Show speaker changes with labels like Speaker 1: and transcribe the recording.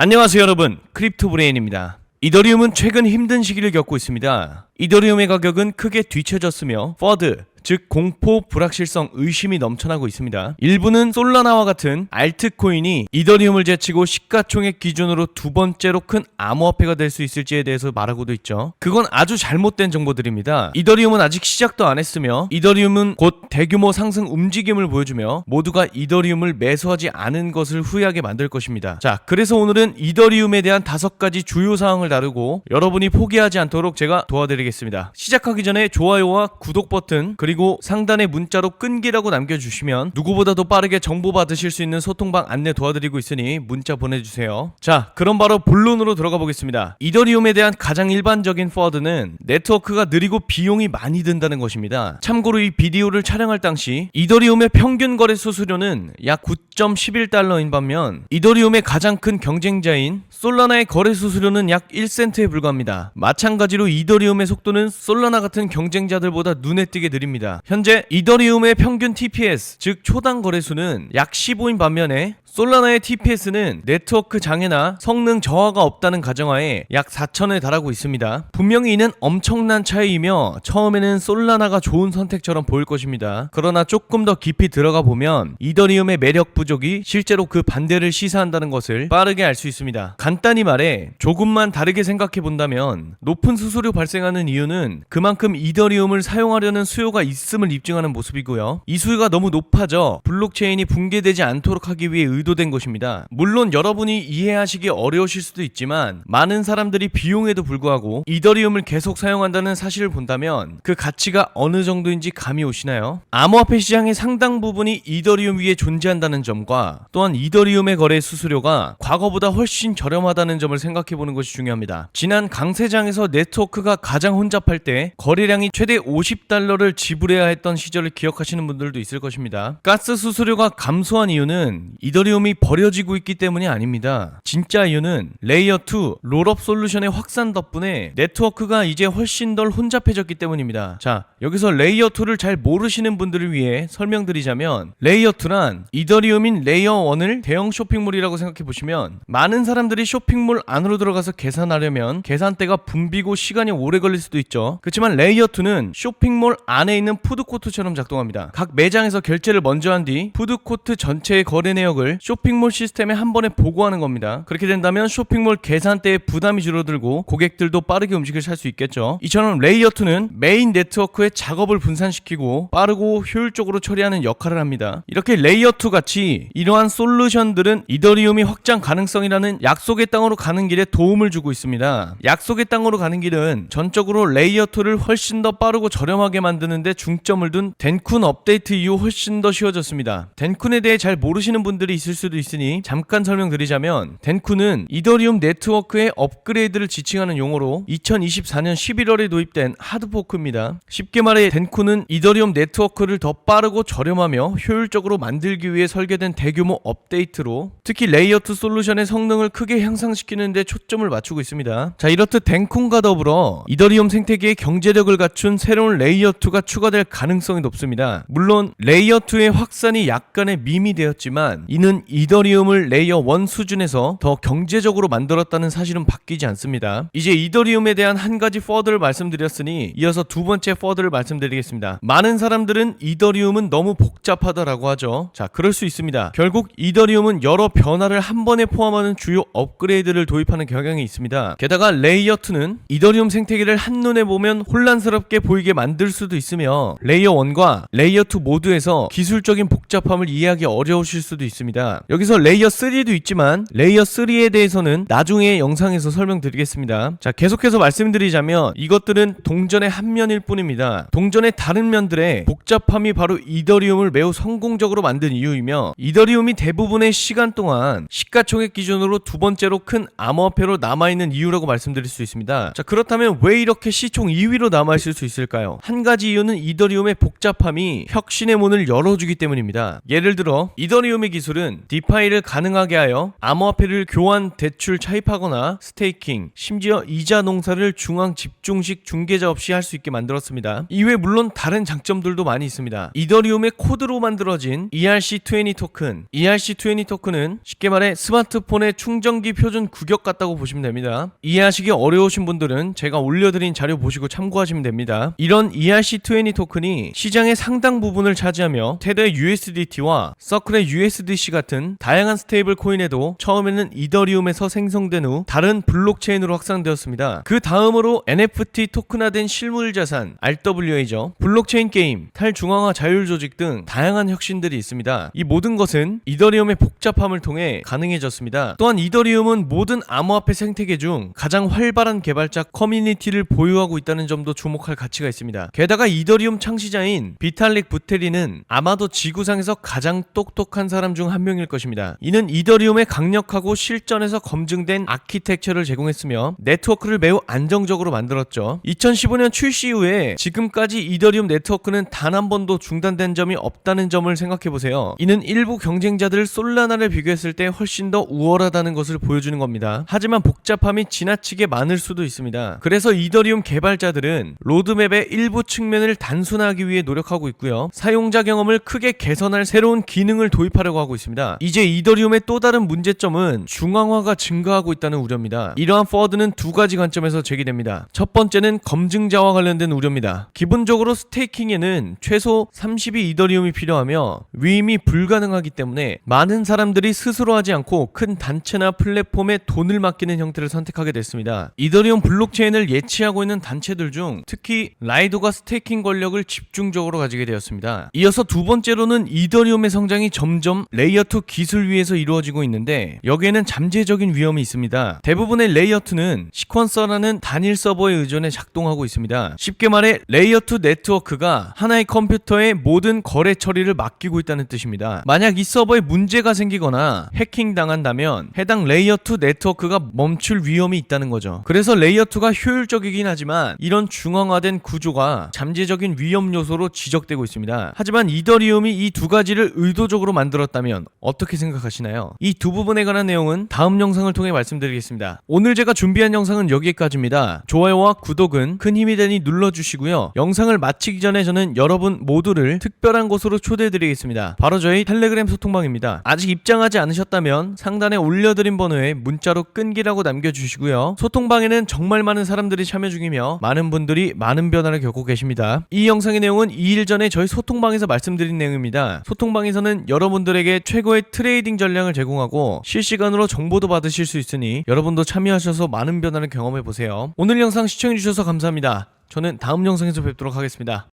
Speaker 1: 안녕하세요 여러분, 크립토브레인입니다. 이더리움은 최근 힘든 시기를 겪고 있습니다. 이더리움의 가격은 크게 뒤처졌으며 퍼드, 즉 공포, 불확실성, 의심이 넘쳐나고 있습니다. 일부는 솔라나와 같은 알트코인이 이더리움을 제치고 시가총액 기준으로 두 번째로 큰 암호화폐가 될 수 있을지에 대해서 말하고도 있죠. 그건 아주 잘못된 정보들입니다. 이더리움은 아직 시작도 안 했으며 이더리움은 곧 대규모 상승 움직임을 보여주며 모두가 이더리움을 매수하지 않은 것을 후회하게 만들 것입니다. 자, 그래서 오늘은 이더리움에 대한 5가지 주요 사항을 다루고 여러분이 포기하지 않도록 제가 도와드리겠습니다. 시작하기 전에 좋아요와 구독 버튼 그리고 상단에 문자로 끈기라고 남겨주시면 누구보다도 빠르게 정보 받으실 수 있는 소통방 안내 도와드리고 있으니 문자 보내주세요. 자, 그럼 바로 본론으로 들어가 보겠습니다. 이더리움에 대한 가장 일반적인 퍼드는 네트워크가 느리고 비용이 많이 든다는 것입니다. 참고로 이 비디오를 촬영할 당시 이더리움의 평균 거래 수수료는 약 9.11달러인 반면 이더리움의 가장 큰 경쟁자인 솔라나의 거래 수수료는 약 1센트에 불과합니다. 마찬가지로 이더리움의 속도는 솔라나 같은 경쟁자들보다 눈에 띄게 느립니다. 현재 이더리움의 평균 TPS, 즉 초당 거래수는 약 15인 반면에 솔라나의 TPS는 네트워크 장애나 성능 저하가 없다는 가정하에 약 4,000에 달하고 있습니다. 분명히 이는 엄청난 차이이며 처음에는 솔라나가 좋은 선택처럼 보일 것입니다. 그러나 조금 더 깊이 들어가 보면 이더리움의 매력 부족이 실제로 그 반대를 시사한다는 것을 빠르게 알 수 있습니다. 간단히 말해 조금만 다르게 생각해 본다면 높은 수수료 발생하는 이유는 그만큼 이더리움을 사용하려는 수요가 있음을 입증하는 모습이고요. 이 수요가 너무 높아져 블록체인이 붕괴되지 않도록 하기 위해 의도된 것입니다. 물론 여러분이 이해하시기 어려우실 수도 있지만 많은 사람들이 비용에도 불구하고 이더리움을 계속 사용한다는 사실을 본다면 그 가치가 어느 정도인지 감이 오시나요? 암호화폐 시장의 상당 부분이 이더리움 위에 존재한다는 점과 또한 이더리움의 거래 수수료가 과거보다 훨씬 저렴하다는 점을 생각해보는 것이 중요합니다. 지난 강세장에서 네트워크가 가장 혼잡할 때 거래량이 최대 50달러를 지불해야 했던 시절을 기억하시는 분들도 있을 것입니다. 가스 수수료가 감소한 이유는 이더리움이 버려지고 있기 때문이 아닙니다. 진짜 이유는 레이어 2 롤업 솔루션의 확산 덕분에 네트워크가 이제 훨씬 덜 혼잡해졌기 때문입니다. 자, 여기서 레이어 2를 잘 모르시는 분들을 위해 설명드리자면 레이어 2란 이더리움인 레이어 1을 대형 쇼핑몰이라고 생각해보시면 많은 사람들이 쇼핑몰 안으로 들어가서 계산하려면 계산대가 붐비고 시간이 오래 걸릴 수도 있죠. 그렇지만 레이어 2는 쇼핑몰 안에 있는 푸드코트처럼 작동합니다. 각 매장에서 결제를 먼저 한 뒤 푸드코트 전체의 거래 내역을 쇼핑몰 시스템에 한 번에 보고하는 겁니다. 그렇게 된다면 쇼핑몰 계산대의 부담이 줄어들고 고객들도 빠르게 음식을 살 수 있겠죠. 이처럼 레이어 2는 메인 네트워크의 작업을 분산시키고 빠르고 효율적으로 처리하는 역할을 합니다. 이렇게 레이어 2 같이 이러한 솔루션들은 이더리움이 확장 가능성이라는 약속의 땅으로 가는 길에 도움을 주고 있습니다. 약속의 땅으로 가는 길은 전적으로 레이어 2를 훨씬 더 빠르고 저렴하게 만드는 데 중점을 둔 덴쿤 업데이트 이후 훨씬 더 쉬워졌습니다. 덴쿤에 대해 잘 모르시는 분들이 있을 수도 있으니 잠깐 설명드리자면 덴쿤은 이더리움 네트워크의 업그레이드를 지칭하는 용어로 2024년 11월에 도입된 하드포크입니다. 쉽게 말해 덴쿤은 이더리움 네트워크를 더 빠르고 저렴하며 효율적으로 만들기 위해 설계된 대규모 업데이트로 특히 레이어 2 솔루션의 성능을 크게 향상시키는 데 초점을 맞추고 있습니다. 자, 이렇듯 덴쿤과 더불어 이더리움 생태계의 경제력을 갖춘 새로운 레이어 2가 추가될 가능성이 높습니다. 물론 레이어 2의 확산이 약간의 밈이 되었지만 이는 이더리움을 레이어 1 수준에서 더 경제적으로 만들었다는 사실은 바뀌지 않습니다. 이제 이더리움에 대한 한 가지 퍼드를 말씀드렸으니 이어서 두 번째 퍼드를 말씀드리겠습니다. 많은 사람들은 이더리움은 너무 복잡하다라고 하죠. 자, 그럴 수 있습니다. 결국 이더리움은 여러 변화를 한 번에 포함하는 주요 업그레이드를 도입하는 경향이 있습니다. 게다가 레이어 2는 이더리움 생태계를 한눈에 보면 혼란스럽게 보이게 만들 수도 있으며 레이어 1과 레이어 2 모두에서 기술적인 복잡함을 이해하기 어려우실 수도 있습니다. 여기서 레이어 3도 있지만 레이어 3에 대해서는 나중에 영상에서 설명드리겠습니다. 자, 계속해서 말씀드리자면 이것들은 동전의 한 면일 뿐입니다. 동전의 다른 면들의 복잡함이 바로 이더리움을 매우 성공적으로 만든 이유이며 이더리움이 대부분의 시간 동안 시가총액 기준으로 두 번째로 큰 암호화폐로 남아있는 이유라고 말씀드릴 수 있습니다. 자, 그렇다면 왜 이렇게 시총 2위로 남아있을 수 있을까요? 한 가지 이유는 이더리움의 복잡함이 혁신의 문을 열어주기 때문입니다. 예를 들어 이더리움의 기술은 디파이를 가능하게 하여 암호화폐를 교환, 대출, 차입하거나 스테이킹, 심지어 이자 농사를 중앙 집중식 중개자 없이 할 수 있게 만들었습니다. 이외에 물론 다른 장점들도 많이 있습니다. 이더리움의 코드로 만들어진 ERC20 토큰. ERC20 토큰은 쉽게 말해 스마트폰의 충전기 표준 규격 같다고 보시면 됩니다. 이해하시기 어려우신 분들은 제가 올려드린 자료 보시고 참고하시면 됩니다. 이런 ERC20 토큰이 시장의 상당 부분을 차지하며 테더의 USDT와 서클의 USDC 같은 다양한 스테이블 코인에도 처음에는 이더리움에서 생성된 후 다른 블록체인으로 확산되었습니다. 그 다음으로 NFT 토큰화된 실물 자산 RWA죠. 블록체인 게임, 탈중앙화 자율조직 등 다양한 혁신들이 있습니다. 이 모든 것은 이더리움의 복잡함을 통해 가능해졌습니다. 또한 이더리움은 모든 암호화폐 생태계 중 가장 활발한 개발자 커뮤니티를 보유하고 있다는 점도 주목할 가치가 있습니다. 게다가 이더리움 창시자인 비탈릭 부테린은 아마도 지구상에서 가장 똑똑한 사람 중 한 명일 것입니다. 이는 이더리움의 강력하고 실전에서 검증된 아키텍처를 제공했으며 네트워크를 매우 안정적으로 만들었죠. 2015년 출시 이후에 지금까지 이더리움 네트워크는 단 한 번도 중단된 점이 없다는 점을 생각해보세요. 이는 일부 경쟁자들 솔라나를 비교했을 때 훨씬 더 우월하다는 것을 보여주는 겁니다. 하지만 복잡함이 지나치게 많을 수도 있습니다. 그래서 이더리움 개발자들은 로드맵의 일부 측면을 단순화하기 위해 노력하고 있고요. 사용자 경험을 크게 개선할 새로운 기능을 도입하려고 하고 있습니다. 이제 이더리움의 또 다른 문제점은 중앙화가 증가하고 있다는 우려입니다. 이러한 포워드는 두 가지 관점에서 제기됩니다. 첫 번째는 검증자와 관련된 우려입니다. 기본적으로 스테이킹에는 최소 32 이더리움이 필요하며 위임이 불가능하기 때문에 많은 사람들이 스스로 하지 않고 큰 단체나 플랫폼에 돈을 맡기는 형태를 선택하게 됐습니다. 이더리움 블록체인을 예치하고 있는 단체들 중 특히 라이도가 스테이킹 권력을 집중적으로 가지게 되었습니다. 이어서 두 번째로는 이더리움의 성장이 점점 레이어2 기술 위에서 이루어지고 있는데 여기에는 잠재적인 위험이 있습니다. 대부분의 레이어2는 시퀀서라는 단일 서버에 의존해 작동하고 있습니다. 쉽게 말해 레이어2 네트워크가 하나의 컴퓨터의 모든 거래 처리를 맡기고 있다는 뜻입니다. 만약 이 서버에 문제가 생기거나 해킹 당한다면 해당 레이어2 네트워크가 멈출 위험이 있다는 거죠. 그래서 레이어2가 효율적이긴 하지만 이런 중앙화된 구조가 잠재적인 위험 요소로 지적되고 있습니다. 하지만 이더리움이 이 두 가지를 의도적으로 만들었다면 어떻게 생각하시나요? 이 두 부분에 관한 내용은 다음 영상을 통해 말씀드리겠습니다. 오늘 제가 준비한 영상은 여기까지입니다. 좋아요와 구독은 큰 힘이 되니 눌러주시고요. 영상을 마치기 전에 저는 여러분 모두를 특별한 곳으로 초대해드리겠습니다. 바로 저희 텔레그램 소통방입니다. 아직 입장하지 않으셨다면 상단에 올려드린 번호에 문자로 끈기라고 남겨주시고요. 소통방에는 정말 많은 사람들이 참여 중이며 많은 분들이 많은 변화를 겪고 계십니다. 이 영상의 내용은 2일 전에 저희 소통방에서 말씀드린 내용입니다. 소통방에서는 여러분들에게 최고의 트레이딩 전략을 제공하고 실시간으로 정보도 받으실 수 있으니 여러분도 참여하셔서 많은 변화를 경험해보세요. 오늘 영상 시청해주셔서 감사합니다. 저는 다음 영상에서 뵙도록 하겠습니다.